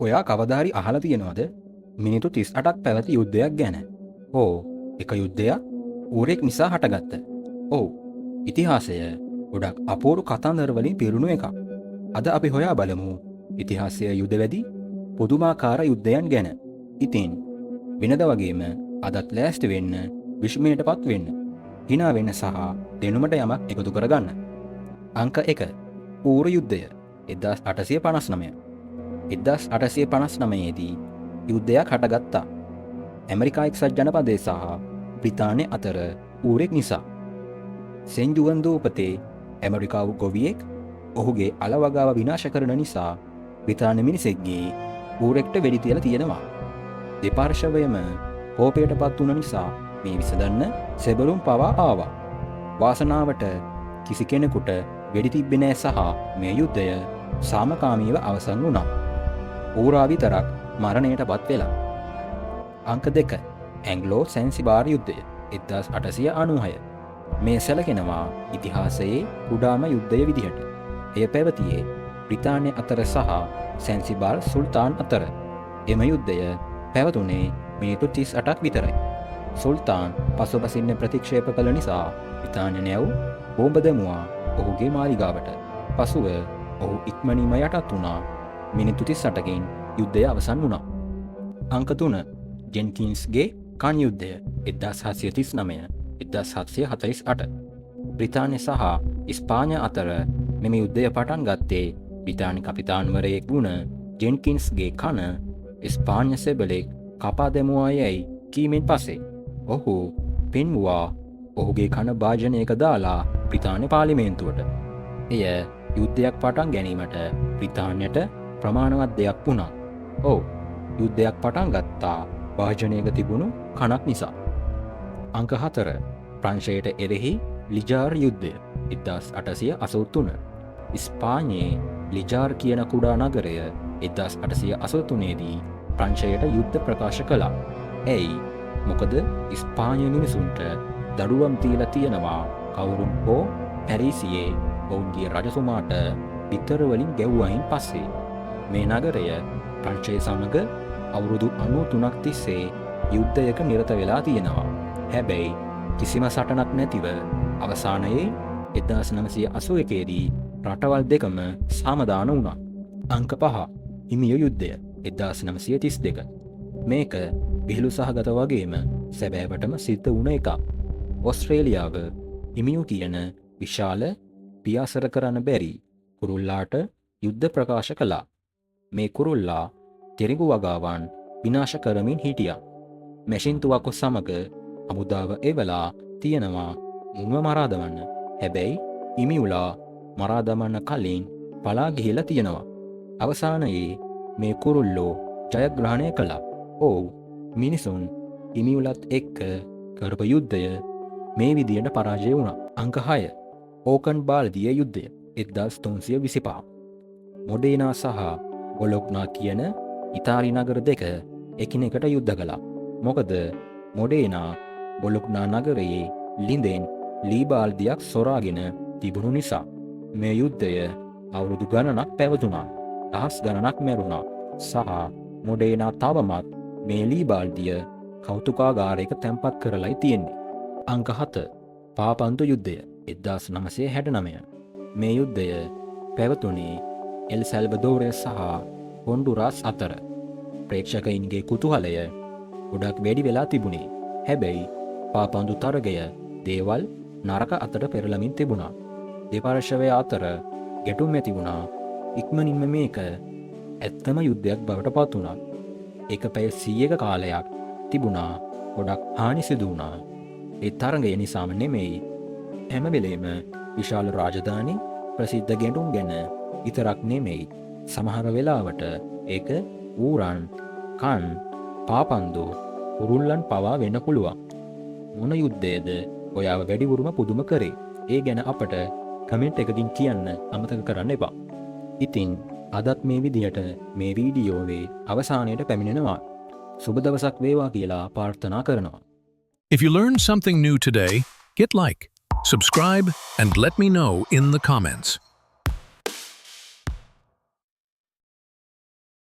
ඔයා කවදාහරි අහලා තියෙනවද මිනිත්තු 38ක් පැවති යුද්ධයක් ගැන? ඕ, එක යුද්ධයක් ඌරෙක් නිසා හටගත්ත. ඔව්, ඉතිහාසය ගොඩක් අපූරු කතන්දර වලින් පිරුණු එකක්. අද අපි හොයා බලමු ඉතිහාසයේ යුදවැදි පුදුමාකාර යුද්ධයන් ගැන. ඉතින් වෙනද වගේම අදත් ලෑස්ති වෙන්න, විශ්මයටපත් වෙන්න, hina වෙන්න සහ දෙනුමට යමක් එකතු කරගන්න. අංක 1. ඌරු යුද්ධය 1859. 1859 දී යුද්ධයක් හටගත්තා. ඇමරිකා එක්සත් ජනපදයේ සහ බ්‍රිතාන්‍ය අතර ඌරෙක් නිසා. සෙන්ජුවන් දූපතේ ඇමරිකාව ගොවියෙක් ඔහුගේ අලවගාව විනාශ කරන නිසා බ්‍රිතාන්‍ය මිනිසෙක්ගේ ඌරෙක්ට වෙඩි තියලා තියෙනවා. දෙපාර්ශවයම කෝපයටපත් වුණ නිසා මේ විසඳන්න සෙබළුන් පවා ආවා. වාසනාවට කිසි කෙනෙකුට වෙඩි තිබ්බේ නැහැ සහ මේ යුද්ධය සාමකාමීව අවසන් වුණා. ඌරා විතරක් මරණයටපත් වෙලා. අංක 2. ඇන්ග්ලෝ සැන්සිබාර් යුද්ධය 1896. මේ සැලකෙනවා ඉතිහාසයේ කුඩාම යුද්ධය විදිහට. එය පැවතියේ බ්‍රිතාන්‍ය අතර සහ සැන්සිබාර් සුල්තාන් අතර. එම යුද්ධය පැවතුනේ මිනිත්තු 38ක් විතරයි. සුල්තාන් පසුබසින්න ප්‍රතික්ෂේප කළ නිසා බ්‍රිතාන්‍ය නැව් බෝම්බ දැමුවා ඔහුගේ මාලිගාවට. පසුව ඔහු ඉක්මනින්ම යටත් වුණා. මිනිත්තු 38කින් යුද්ධය අවසන් වුණා. අංක 3. ජෙන්කින්ස්ගේ කන් යුද්ධය 1739 1748. බ්‍රිතාන්‍ය සහ ඉස්පාඤ්ඤ අතර මෙම යුද්ධය පටන් ගත්තේ බ්‍රිතාන්‍ය කපිතාන්වරයෙක් වුණ ජෙන්කින්ස්ගේ කන ඉස්පාඤ්ඤ සෙබළෙක් කපා දැමුවා යැයි කීමෙන් පස්සේ ඔහු පෙන්වුවා ඔහුගේ කන භාජනයක දාලා බ්‍රිතාන්‍ය පාර්ලිමේන්තුවට. එය යුද්ධයක් පටන් ගැනීමට බ්‍රිතාන්‍යයට ප්‍රමාණවත් දෙයක් වුණා. ඔව්, යුද්ධයක් පටන් ගත්තා භාජනයක තිබුණු කනක් නිසා. අංක 4. ප්‍රංශයට එරෙහි ලිජාර් යුද්ධය 1883. ඉස්පාඤ්ඤේ ලිජාර් කියන කුඩා නගරය 1883 දී ප්‍රංශයට යුද්ධ ප්‍රකාශ කළා. ඇයි? මොකද ඉස්පාඤ්ඤ මිනිසුන්ට දඩුවම් දීලා තියෙනවා කවුරුන් හෝ පැරිසියේ ඔවුන්ගේ රජතුමාට බිත්තර වලින් ගැව්වයින් පස්සේ. මේ නගරය ප්‍රංශය සමග අවුරුදු 93ක් තිස්සේ යුද්ධයක නිරත වෙලා තියෙනවා. හැබැයි කිසිම සටනක් නැතිව අවසානයේ 1981 දී රටවල් දෙකම සමාදාන වුණා. අංක 5. හිමියෝ යුද්ධය 1932. මේක විහිළු සහගත වගේම සැබෑවටම සිද්ධ වුණ එකක්. ඔස්ට්‍රේලියාව හිමියෝ කියන විශාල පියාසර කරන්න බැරි කුරුල්ලාට යුද්ධ ප්‍රකාශ කළා. මේ කුරුල්ලා තෙරිඟු වගාවන් විනාශ කරමින් හිටියා. මැෂින් තුවක්කු සමග හමුදාව එවලා තියෙනවා මුන්ව මරා දමන්න. හැබැයි ඉමියුලා මරා දමන්න කලින් පලා ගිහිලා තියෙනවා. අවසානයේ මේ කුරුල්ලෝ ජයග්‍රහණය කළා. ඔව්, මිනිසුන් ඉමියුලත් එක්ක කරපු යුද්ධය මේ විදියට පරාජය වුණා. අංක 6. ඕකන් බාල්දිය යුද්ධය 1325. මොඩේනා සහ බොලොග්නා කියන ඉතාලි නගර දෙක එකිනෙකට යුද්ධ කළා. මොකද මොඩේනා බොලොග්නා නගරයේ ලිඳෙන් ලී බාල්දියක් සොරාගෙන තිබුණු නිසා. මේ යුද්ධය අවුරුදු ගණනක් පැවතුණා. දහස් ගණනක් මැරුණා. සහ මොඩේනා තවමත් මේ ලී බාල්දිය කෞතුකාගාරයක තැන්පත් කරලයි තියෙන්නේ. අංක 7. පාපන්තු යුද්ධය 1969. මේ යුද්ධය පැවතුනේ එල් සැල්වදෝරය සහ හොන්ඩුරාස් අතර. ප්‍රේක්ෂකයින්ගේ කුතුහලය ගොඩක් වැඩි වෙලා තිබුණේ. හැබැයි පාපන්දු තරගය දේවල් නරක අතට පෙරලමින් තිබුණා. දෙපාර්ශවය අතර ගැටුම් ඇති වුණා. ඉක්මනින්ම මේක ඇත්තම යුද්ධයක් බවට පත් වුණා. එක පැය 100ක කාලයක් තිබුණා. ගොඩක් හානි සිදු වුණා. ඒ තරගය නිසාම නෙමෙයි, හැම වෙලේම විශාල රාජධානි ප්‍රසිද්ධ ගැටුම් ගැන විතරක් නෙමෙයි, සමහර වෙලාවට ඒක ඌරන්, කන්, පාපන්දු, කුරුල්ලන් පවා වෙන්න පුළුවන්. මොන යුද්ධයද ඔයාව වැඩිවුරුම පුදුම කරේ? ඒ ගැන අපට කමෙන්ට් එකකින් කියන්න අමතක කරන්න එපා. ඉතින් අදත් මේ විදිහට මේ වීඩියෝවේ අවසානයට පැමිණෙනවා. සුබ දවසක් වේවා කියලා ප්‍රාර්ථනා කරනවා. If you learned something new today, hit like, subscribe, and let me know in the comments.